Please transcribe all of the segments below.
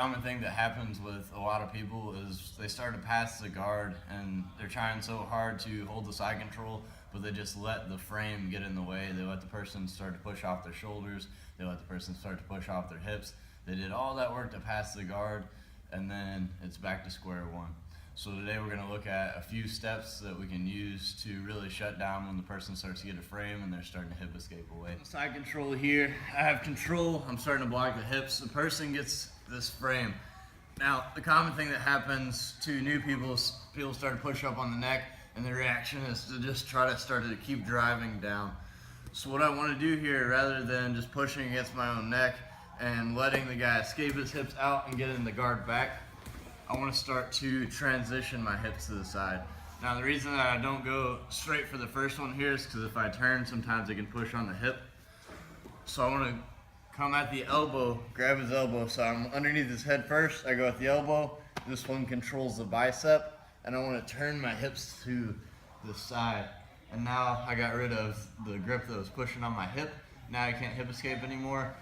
common thing that happens with a lot of people is they start to pass the guard and they're trying so hard to hold the side control, but they just let the frame get in the way. They let the person start to push off their shoulders. They let the person start to push off their hips. They did all that work to pass the guard, and then it's back to square one. So today we're going to look at a few steps that we can use to really shut down when the person starts to get a frame and they're starting to hip escape away. Side control here, I have control, I'm starting to block the hips. The person gets this frame. Now, the common thing that happens to new people is people start to push up on the neck, and the reaction is to just try to start to keep driving down. So what I want to do here, rather than just pushing against my own neck and letting the guy escape his hips out and getting the guard back, I want to start to transition my hips to the side. Now the reason that I don't go straight for the first one here is because if I turn, sometimes I can push on the hip. So I want to come at the elbow, grab his elbow. So I'm underneath his head first, I go at the elbow. This one controls the bicep, and I want to turn my hips to the side. And now I got rid of the grip that was pushing on my hip. Now I can't hip escape anymore.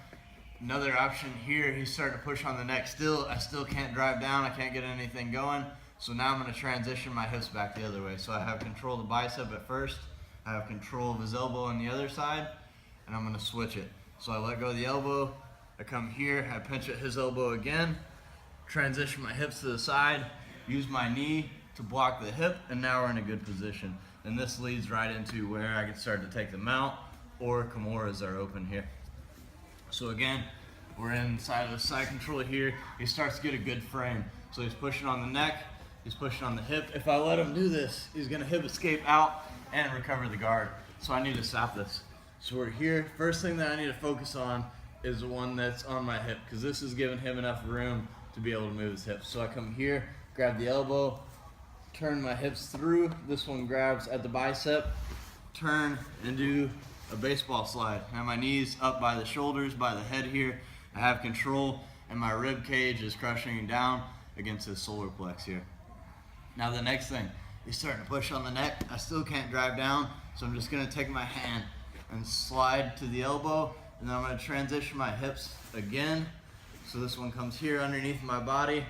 Another option here, he's starting to push on the neck still. I still can't drive down, I can't get anything going. So now I'm going to transition my hips back the other way. So I have control of the bicep at first, I have control of his elbow on the other side, and I'm going to switch it. So I let go of the elbow, I come here, I pinch at his elbow again, transition my hips to the side, use my knee to block the hip, and now we're in a good position. And this leads right into where I can start to take the mount, or Kimuras are open here. So again, we're inside of the side control here. He starts to get a good frame. So he's pushing on the neck, he's pushing on the hip. If I let him do this, he's gonna hip escape out and recover the guard. So I need to stop this. So we're here. First thing that I need to focus on is the one that's on my hip, because this is giving him enough room to be able to move his hips. So I come here, grab the elbow, turn my hips through. This one grabs at the bicep, turn and do a baseball slide. I have my knees up by the shoulders, by the head here. I have control, and my rib cage is crushing down against his solar plex here. Now the next thing, he's starting to push on the neck. I still can't drive down, so I'm just gonna take my hand and slide to the elbow, and then I'm gonna transition my hips again. So this one comes here underneath my body,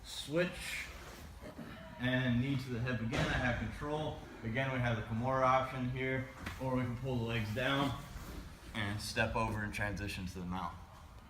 switch, and knee to the hip again. I have control. Again, we have the Kimura option here, or we can pull the legs down and step over and transition to the mount.